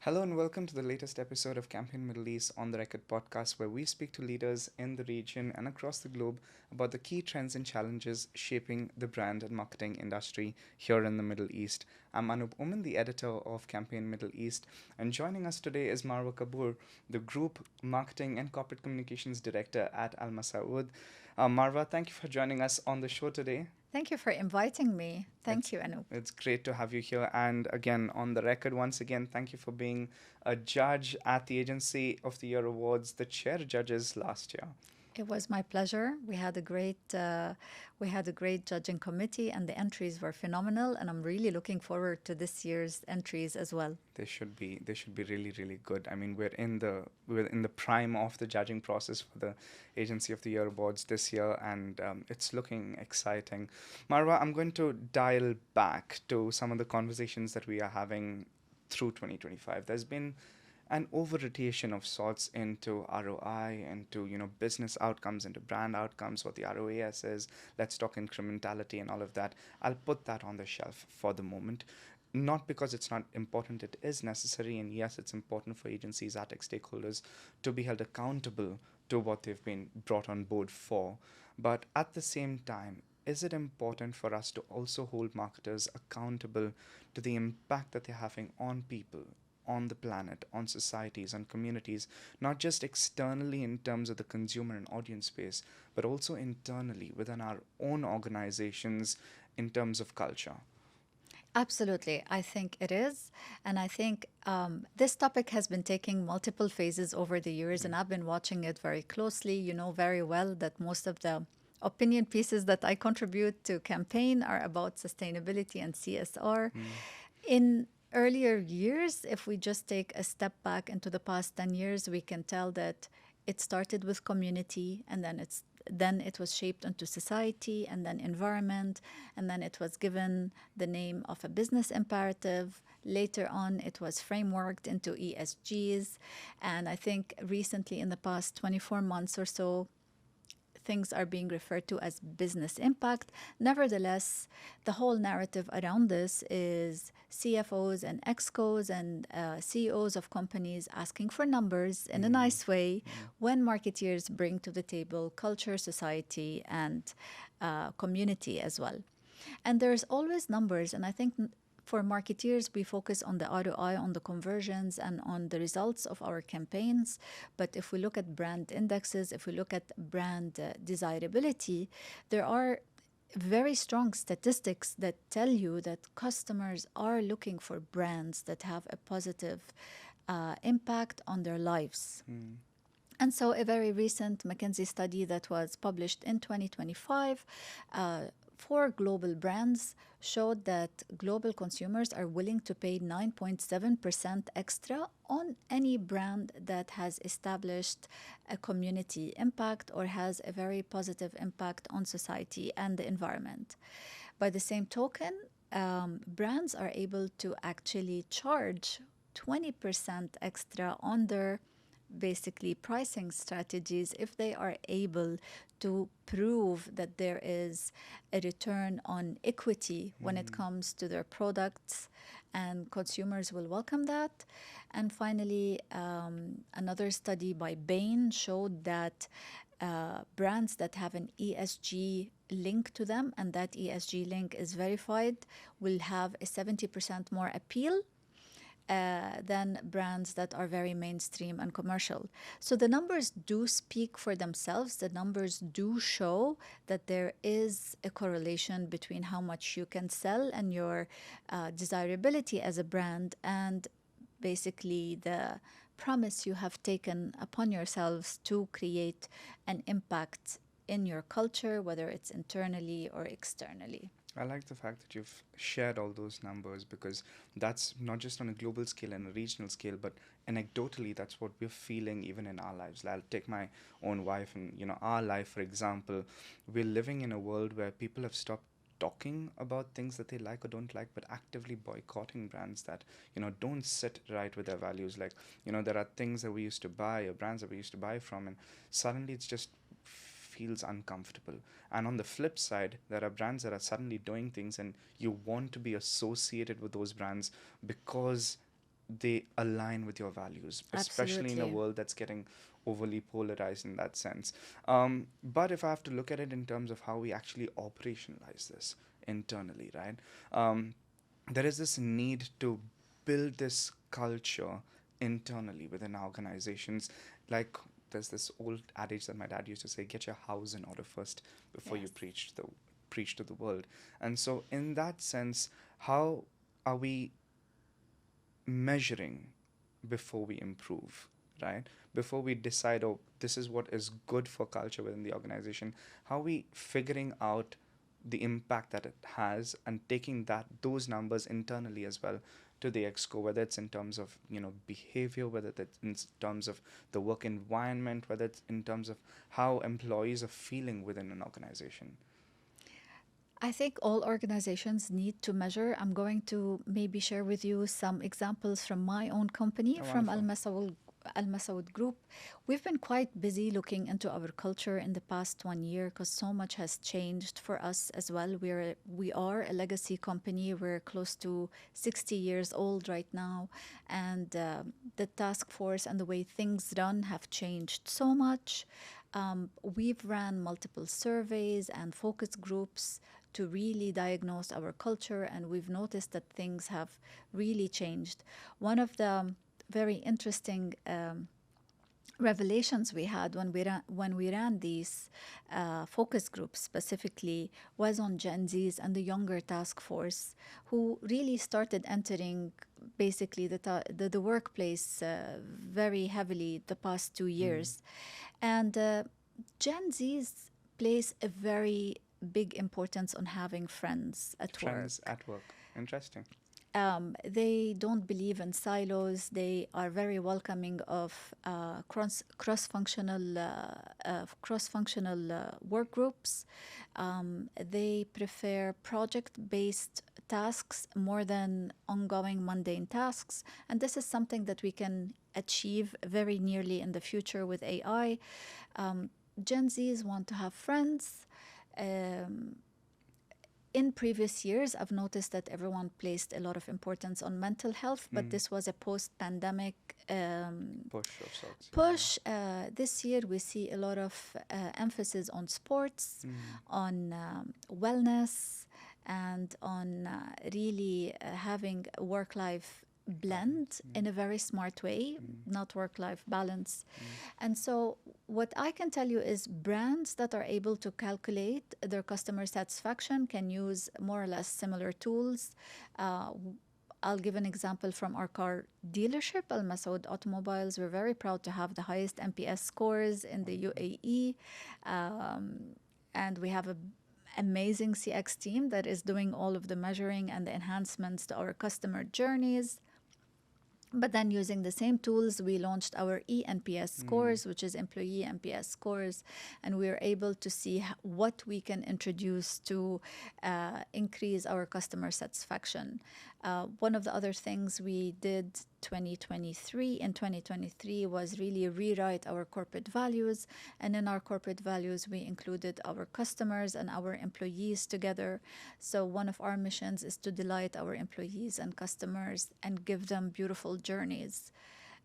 Hello and welcome to the latest episode of Campaign Middle East on the Record podcast, where we speak to leaders in the region and across the globe about the key trends and challenges shaping the brand and marketing industry here in the Middle East. I'm Anup Oman, the editor of Campaign Middle East, and joining us today is Marwa Kaabour, the Group Marketing and Corporate Communications Director at Al Masaood. Marwa, thank you for joining us on the show today. Thank you for inviting me. It's Thank you, Anoop. it's great to have you here. And again, on the record, once again, thank you for being a judge at the Agency of the Year Awards, the chair judges last year. It was my pleasure. We had a great judging committee, and the entries were phenomenal. And I'm really looking forward to this year's entries as well. They should be really, really good. I mean, we're in the prime of the judging process for the Agency of the Year Awards this year, and it's looking exciting. Marwa, I'm going to dial back to some of the conversations that we are having through 2025. There's been an over rotation of sorts into ROI, into business outcomes, into brand outcomes, what the ROAS is. Let's talk incrementality and all of that. I'll put that on the shelf for the moment. Not because it's not important, it is necessary, and yes, it's important for agencies, ATEC stakeholders, to be held accountable to what they've been brought on board for. But at the same time, is it important for us to also hold marketers accountable to the impact that they're having on people, on the planet, on societies, on communities, not just externally in terms of the consumer and audience space, but also internally within our own organizations in terms of culture? Absolutely. I think it is. And I think this topic has been taking multiple phases over the years, and I've been watching it very closely. You know very well that most of the opinion pieces that I contribute to campaign are about sustainability and CSR. In earlier years, if we just take a step back into the past 10 years, we can tell that it started with community, and then it was shaped into society, and then environment, and then it was given the name of a business imperative. Later on, it was frameworked into ESGs. And I think recently, in the past 24 months or so, things are being referred to as business impact. Nevertheless, the whole narrative around this is CFOs and ExCos and CEOs of companies asking for numbers in a nice way when marketeers bring to the table culture, society, and community as well. And there's always numbers, and I think for marketeers, we focus on the ROI, on the conversions, and on the results of our campaigns. But if we look at brand indexes, if we look at brand desirability, there are very strong statistics that tell you that customers are looking for brands that have a positive impact on their lives. And so, a very recent McKinsey study that was published in 2025 for global brands showed that global consumers are willing to pay 9.7% extra on any brand that has established a community impact or has a very positive impact on society and the environment. By the same token, brands are able to actually charge 20% extra on their basically pricing strategies if they are able to prove that there is a return on equity when it comes to their products, and consumers will welcome that. And finally, another study by Bain showed that brands that have an ESG link to them, and that ESG link is verified, will have a 70% more appeal than brands that are very mainstream and commercial. So the numbers do speak for themselves. The numbers do show that there is a correlation between how much you can sell and your desirability as a brand, and basically the promise you have taken upon yourselves to create an impact in your culture, whether it's internally or externally. I like the fact that you've shared all those numbers, because that's not just on a global scale and a regional scale, but anecdotally, that's what we're feeling even in our lives. I'll take my own wife and our life, for example. We're living in a world where people have stopped talking about things that they like or don't like, but actively boycotting brands that don't sit right with their values. Like, there are things that we used to buy, or brands that we used to buy from, and suddenly it's just feels uncomfortable. And on the flip side, there are brands that are suddenly doing things and you want to be associated with those brands because they align with your values, especially in a Absolutely. world that's getting overly polarized in that sense. But if I have to look at it in terms of how we actually operationalize this internally, right? Um, there is this need to build this culture internally within organizations. Like, there's this old adage that my dad used to say, get your house in order first before you Yes. preach to the world. And so in that sense, how are we measuring before we improve, right? Before we decide, oh, this is what is good for culture within the organization, how are we figuring out the impact that it has and taking those numbers internally as well to the exco, whether it's in terms of behavior, whether it's in terms of the work environment, whether it's in terms of how employees are feeling within an organization. I think all organizations need to measure. I'm going to maybe share with you some examples from my own company, Oh, from wonderful. Al Masaood Group. We've been quite busy looking into our culture in the past 1 year because so much has changed for us as well. We are a legacy company. We're close to 60 years old right now, and the task force and the way things run have changed so much. We've ran multiple surveys and focus groups to really diagnose our culture, and we've noticed that things have really changed. One of the very interesting revelations we had when we ran these focus groups specifically was on Gen Zs and the younger task force, who really started entering basically the workplace very heavily the past 2 years. And Gen Zs place a very big importance on having friends at Friends work. at work. Interesting. They don't believe in silos. They are very welcoming of cross-functional work groups. They prefer project-based tasks more than ongoing mundane tasks, and this is something that we can achieve very nearly in the future with AI. Gen Zs want to have friends. Um, in previous years, I've noticed that everyone placed a lot of importance on mental health, but Mm. this was a post pandemic Push of sorts. Yeah. push. This year, we see a lot of emphasis on sports, Mm. on wellness, and on really having a work life Balance. blend Mm. in a very smart way, Mm. not work life balance. Mm. And so, what I can tell you is brands that are able to calculate their customer satisfaction can use more or less similar tools. Uh, I'll give an example from our car dealership, Al Masaood Automobiles. We're very proud to have the highest NPS scores in the Wonderful. UAE. And we have an amazing CX team that is doing all of the measuring and the enhancements to our customer journeys. But then, using the same tools, we launched our eNPS Mm. scores, which is employee NPS scores, and we are able to see what we can introduce to increase our customer satisfaction. One of the other things we did 2023 was really rewrite our corporate values, and in our corporate values we included our customers and our employees together. So one of our missions is to delight our employees and customers and give them beautiful journeys.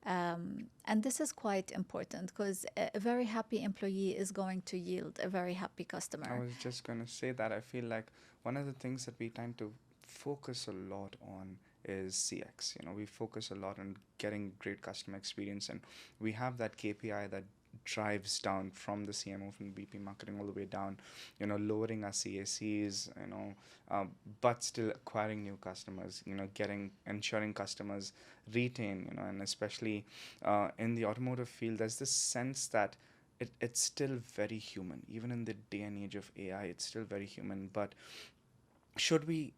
And this is quite important because a very happy employee is going to yield a very happy I customer. was just going to say that I feel like one of the things that we tend to focus a lot on is CX. We focus a lot on getting great customer experience, and we have that KPI that drives down from the CMO, from VP marketing, all the way down, lowering our CACs, but still acquiring new customers, ensuring customers retain, and especially in the automotive field, there's this sense that it's still very human. Even in the day and age of AI, it's still very human. But should we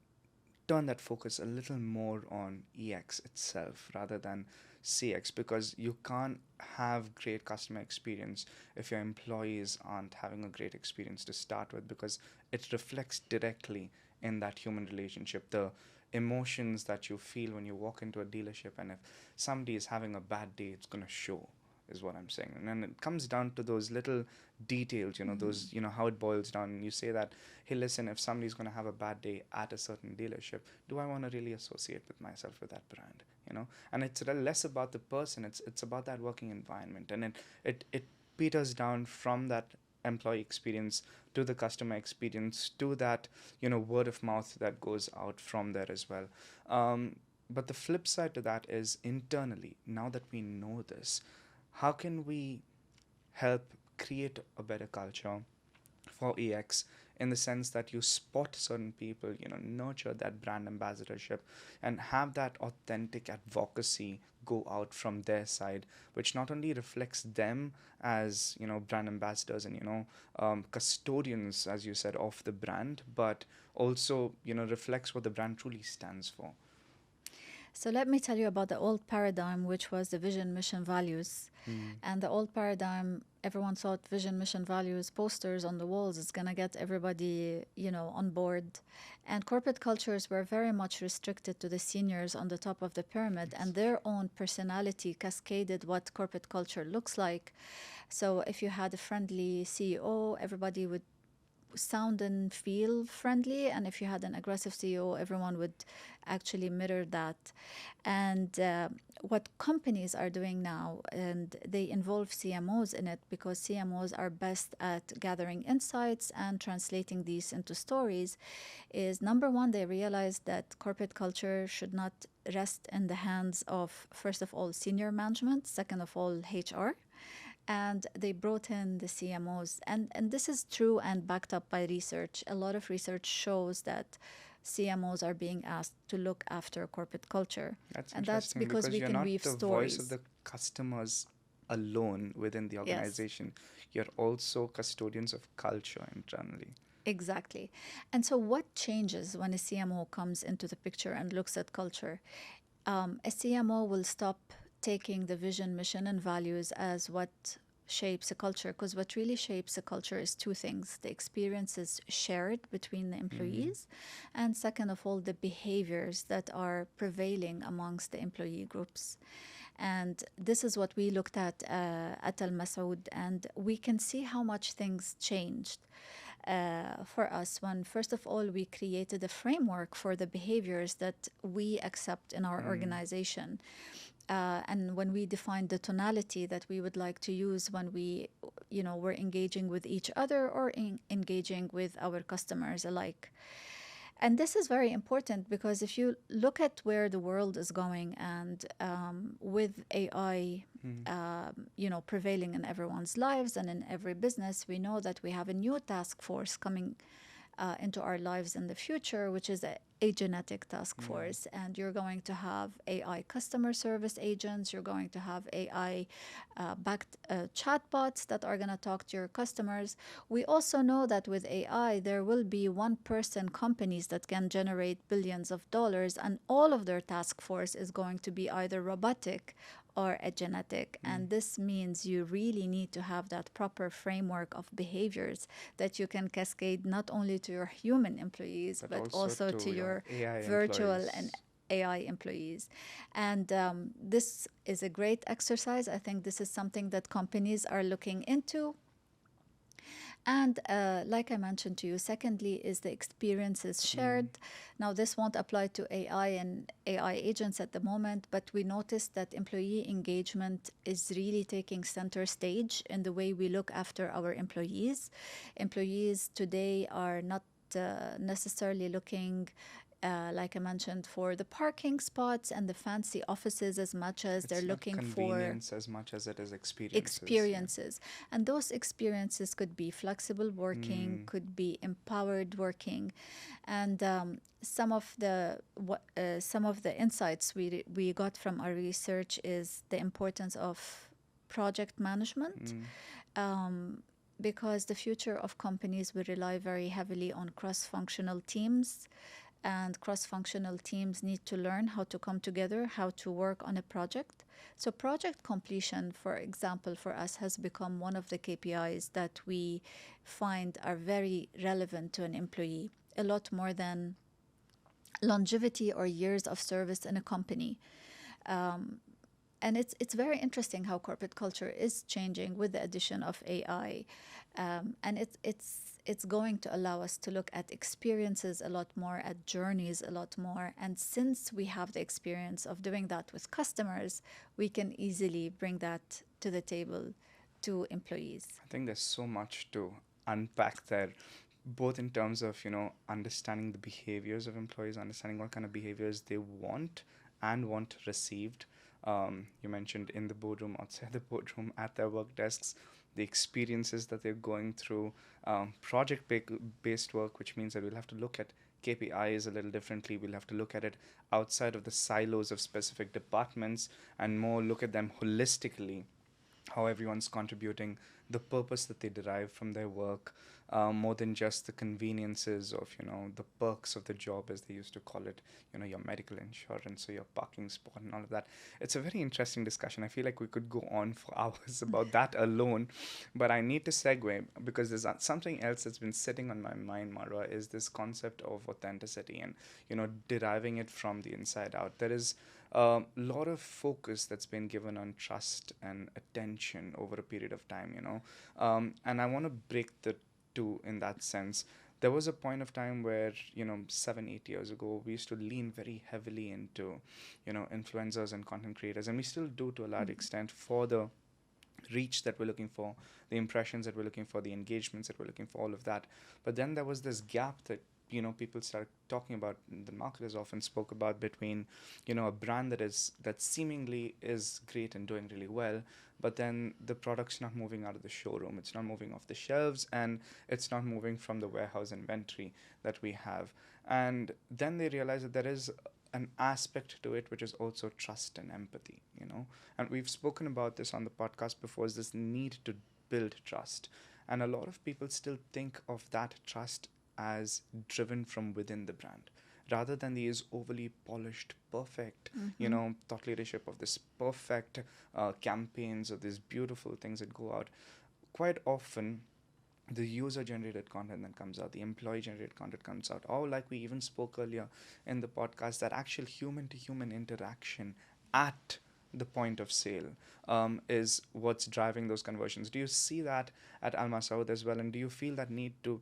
turn that focus a little more on EX itself rather than CX? Because you can't have great customer experience if your employees aren't having a great experience to start with, because it reflects directly in that human relationship. The emotions that you feel when you walk into a dealership, and if somebody is having a bad day, it's going to show. is what I'm saying. And then it comes down to those little details, those, how it boils down. You say that, hey, listen, if somebody's going to have a bad day at a certain dealership, do I want to really associate with myself with that brand? And it's less about the person, it's about that working environment. And it peters down from that employee experience to the customer experience to that word of mouth that goes out from there as well. But the flip side to that is internally, now that we know this, how can we help create a better culture for EX, in the sense that you spot certain people, nurture that brand ambassadorship, and have that authentic advocacy go out from their side, which not only reflects them as brand ambassadors and custodians, as you said, of the brand, but also reflects what the brand truly stands for. So let me tell you about the old paradigm, which was the vision, mission, values. And the old paradigm, everyone thought vision, mission, values, posters on the walls is going to get everybody, on board. And corporate cultures were very much restricted to the seniors on the top of the pyramid, and their own personality cascaded what corporate culture looks like. So if you had a friendly CEO, everybody would sound and feel friendly, and if you had an aggressive CEO, everyone would actually mirror that. And what companies are doing now, and they involve CMOs in it, because CMOs are best at gathering insights and translating these into stories, is number one, they realize that corporate culture should not rest in the hands of, first of all, senior management, second of all, HR, and they brought in the CMOs. And this is true and backed up by research. A lot of research shows that CMOs are being asked to look after corporate culture. That's And that's interesting, because because we you're can not weave the voice of stories. the customers alone within the Yes, organization. You're also custodians of culture internally. exactly. And so, what changes when a CMO comes into the picture and looks at culture? A CMO will stop taking the vision, mission, and values as what shapes a culture, because what really shapes a culture is two things: the experiences shared between the employees, and second of all, the behaviors that are prevailing amongst the employee groups. And this is what we looked at Al Masaood, and we can see how much things changed for us when, first of all, we created a framework for the behaviors that we accept in our organization. And when we defined the tonality that we would like to use when we, were engaging with each other or engaging with our customers alike. And this is very important because if you look at where the world is going, and with AI, prevailing in everyone's lives and in every business, we know that we have a new task force coming into our lives in the future, which is a genetic task force. And you're going to have AI customer service agents, you're going to have AI backed chatbots that are going to talk to your customers. We also know that with AI, there will be one person companies that can generate billions of dollars, and all of their task force is going to be either robotic or a genetic. And this means you really need to have that proper framework of behaviors that you can cascade not only to your human employees, but also to your AI virtual employees. and AI employees. And this is a great exercise. I think this is something that companies are looking into. And like I mentioned to you, secondly, is the experiences shared. Now, this won't apply to AI and AI agents at the moment, but we noticed that employee engagement is really taking center stage in the way we look after our employees. Employees today are not necessarily looking, like I mentioned, for the parking spots and the fancy offices as much as they're It's not looking for convenience as much as it is experiences. Yeah. experiences. And those experiences could be flexible working, could be empowered working. And some of the insights we got from our research is the importance of project management. Because the future of companies will rely very heavily on cross-functional teams, and cross-functional teams need to learn how to come together, how to work on a project. So project completion, for example, for us has become one of the KPIs that we find are very relevant to an employee, a lot more than longevity or years of service in a company. And it's very interesting how corporate culture is changing with the addition of AI, and it's going to allow us to look at experiences a lot more, at journeys a lot more. And since we have the experience of doing that with customers, we can easily bring that to the table to employees. I think there's so much to unpack there, both in terms of, understanding the behaviors of employees, understanding what kind of behaviors they want and want received. You mentioned in the boardroom, outside the boardroom, at their work desks, the experiences that they're going through, based work, which means that we'll have to look at KPIs a little differently. We'll have to look at it outside of the silos of specific departments and more look at them holistically, how everyone's contributing, the purpose that they derive from their work, more than just the conveniences of, the perks of the job, as they used to call it, your medical insurance or your parking spot and all of that. It's a very interesting discussion. I feel like we could go on for hours about that alone, but I need to segue because there's something else that's been sitting on my mind, Marwa, is this concept of authenticity and, deriving it from the inside out. There is a lot of focus that's been given on trust and attention over a period of time, and I want to break the two in that sense. There was a point of time where, 7, 8 years ago, we used to lean very heavily into, influencers and content creators, and we still do to a large extent for the reach that we're looking for, the impressions that we're looking for, the engagements that we're looking for, all of that. But then there was this gap that people started talking about, the marketers often spoke about, between a brand that seemingly is great and doing really well, but then the product's not moving out of the showroom, it's not moving off the shelves, and it's not moving from the warehouse inventory that we have. And then they realize that there is an aspect to it which is also trust and empathy, and we've spoken about this on the podcast before, is this need to build trust. And a lot of people still think of that trust as driven from within the brand, rather than these overly polished, perfect, thought leadership of this perfect campaigns or these beautiful things that go out. Quite often, the user generated content that comes out, the employee generated content comes out, or like we even spoke earlier in the podcast, that actual human to human interaction at the point of sale is what's driving those conversions. Do you see that at Al Masaood as well? And do you feel that need to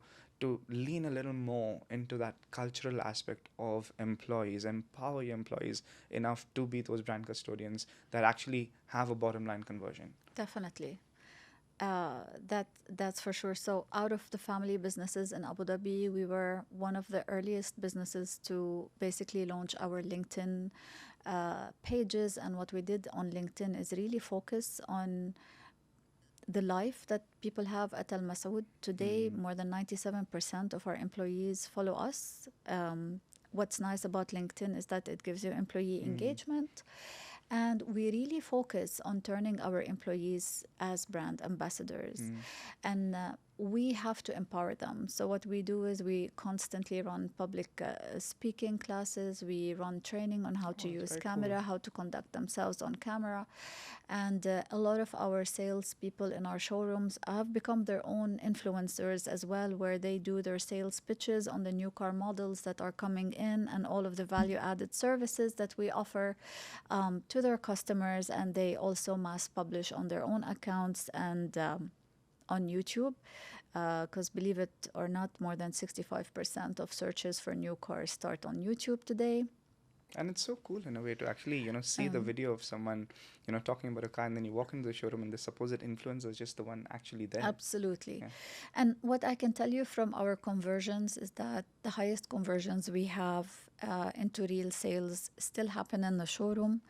lean a little more into that cultural aspect of employees, empower your employees enough to be those brand custodians that actually have a bottom line conversion? Definitely. That's for sure. So out of the family businesses in Abu Dhabi, we were one of the earliest businesses to basically launch our LinkedIn pages. And what we did on LinkedIn is really focus on the life that people have at Al Masaood. Today, more than 97% of our employees follow us. What's nice about LinkedIn is that it gives you employee engagement. And we really focus on turning our employees as brand ambassadors. And we have to empower them. So what we do is we constantly run public speaking classes. We run training on how to use camera, how to conduct themselves on camera. And a lot of our sales people in our showrooms have become their own influencers as well, where they do their sales pitches on the new car models that are coming in and all of the value added services that we offer to their customers. And they also mass publish on their own accounts and on YouTube. Because believe it or not, more than 65% of searches for new cars start on YouTube today. And it's so cool in a way to actually, see the video of someone, talking about a car, and then you walk into the showroom and the supposed influencer is just the one actually there. Absolutely. Yeah. And what I can tell you from our conversions is that the highest conversions we have into real sales still happen in the showroom.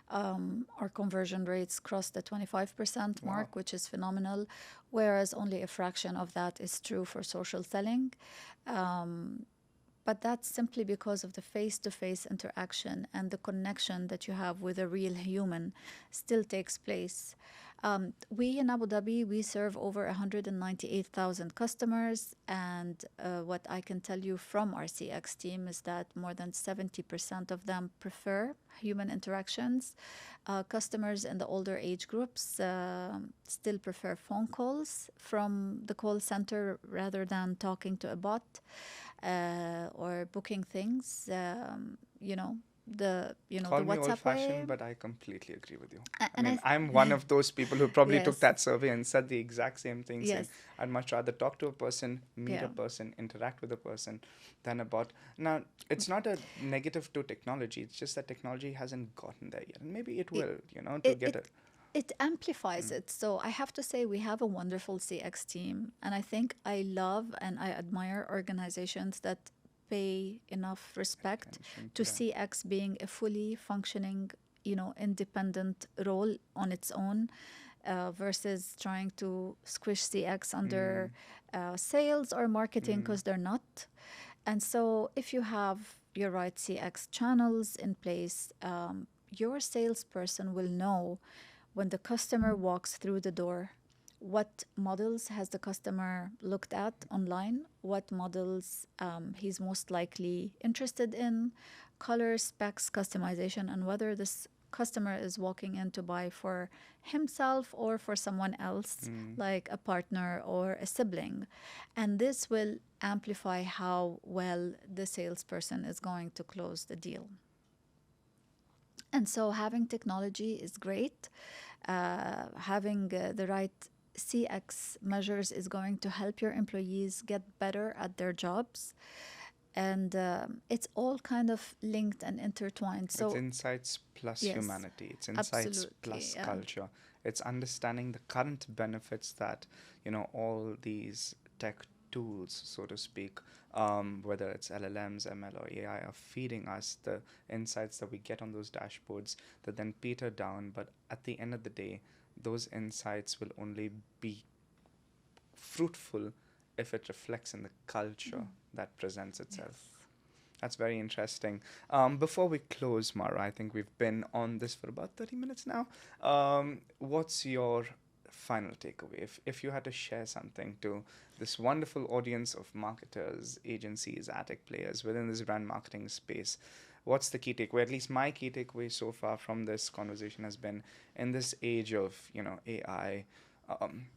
Our conversion rates cross the 25% mark, which is phenomenal, whereas only a fraction of that is true for social selling. But that's simply because of the face-to-face interaction and the connection that you have with a real human still takes place. We in Abu Dhabi, we serve over 198,000 customers. And what I can tell you from our CX team is that more than 70% of them prefer human interactions. Customers in the older age groups still prefer phone calls from the call center rather than talking to a bot or booking things. the Call me old WhatsApp fashioned, way. but I completely agree with you. I And mean, I'm one of those people who probably took yes, that survey and said the exact same thing, saying yes, I'd much rather talk to a person, meet a yeah. person, interact with a person than a bot. Now, it's not a negative to technology, it's just that technology hasn't gotten there yet. And maybe it It will, to it get it it. it amplifies it. So I have to say we have a wonderful CX team, and I think I love and I admire organizations that pay enough respect Attention to to that. CX being a fully functioning, independent role on its own, versus trying to squish CX under Mm, sales or marketing mm, because they're not. And so, if you have your right CX channels in place, your salesperson will know when the customer walks through the door what models has the customer looked at online, what models he's most likely interested in, color, specs, customization, and whether this customer is walking in to buy for himself or for someone else, mm. like a partner or a sibling. And this will amplify how well the salesperson is going to close the deal. And so having technology is great. Having the right CX measures is going to help your employees get better at their jobs. And it's all kind of linked and intertwined. It's So, insights plus yes, humanity. It's insights absolutely. plus Yeah. culture. It's understanding the current benefits that, all these tech tools, so to speak, whether it's LLMs, ML, or AI, are feeding us the insights that we get on those dashboards that then peter down. But at the end of the day, those insights will only be fruitful if it reflects in the culture that presents itself. Yes. That's very interesting. Before we close, Mara, I think we've been on this for about 30 minutes now. What's your final takeaway? If you had to share something to this wonderful audience of marketers, agencies, ad tech players within this brand marketing space, what's the key takeaway? At least my key takeaway so far from this conversation has been in this age of, AI,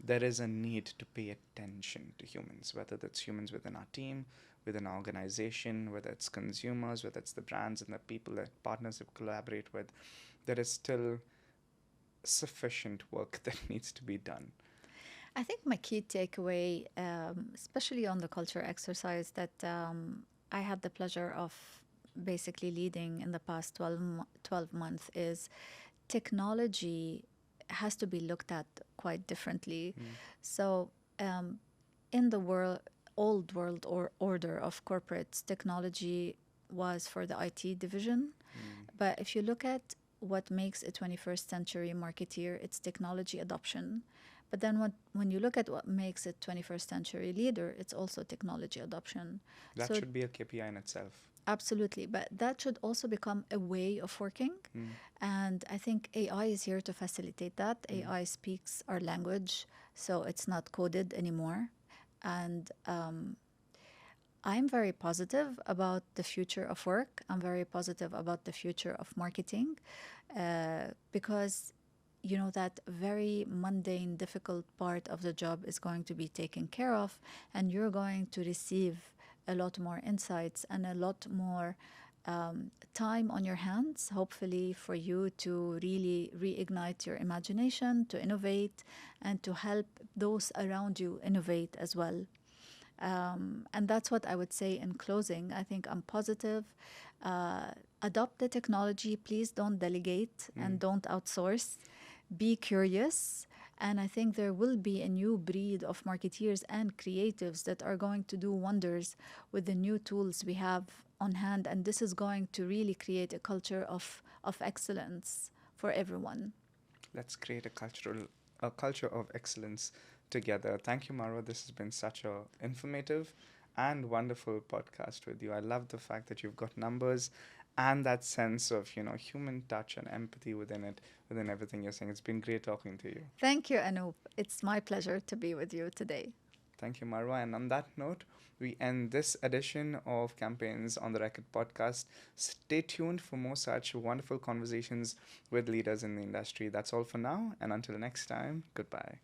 there is a need to pay attention to humans, whether that's humans within our team, within our organization, whether it's consumers, whether it's the brands and the people that partners that collaborate with. There is still sufficient work that needs to be done. I think my key takeaway, especially on the culture exercise that I had the pleasure of basically leading in the past 12 months, is technology has to be looked at quite differently. Mm, So, in the old world or order of corporates, technology was for the IT division. mm, But if you look at what makes a 21st century marketeer, it's technology adoption. But then when you look at what makes a 21st century leader, it's also technology adoption. that So should be a KPI in itself. absolutely, but that should also become a way of working. Mm, And I think AI is here to facilitate that. mm, AI speaks our language, so it's not coded anymore. And I'm very positive about the future of work. I'm very positive about the future of marketing, because that very mundane, difficult part of the job is going to be taken care of, and you're going to receive a lot more insights and a lot more time on your hands, hopefully, for you to really reignite your imagination, to innovate, and to help those around you innovate as well. And that's what I would say in closing. I think I'm positive. Adopt the technology. Please don't delegate and mm. don't outsource. Be curious. And I think there will be a new breed of marketeers and creatives that are going to do wonders with the new tools we have on hand. And this is going to really create a culture of excellence for everyone. Let's create a culture of excellence together. Thank you, Marwa. This has been such a informative and wonderful podcast with you. I love the fact that you've got numbers and that sense of, human touch and empathy within it, within everything you're saying. It's been great talking to you. Thank you, Anoop. It's my pleasure to be with you today. Thank you, Marwa. And on that note, we end this edition of Campaigns on the Record podcast. Stay tuned for more such wonderful conversations with leaders in the industry. That's all for now. And until next time, goodbye.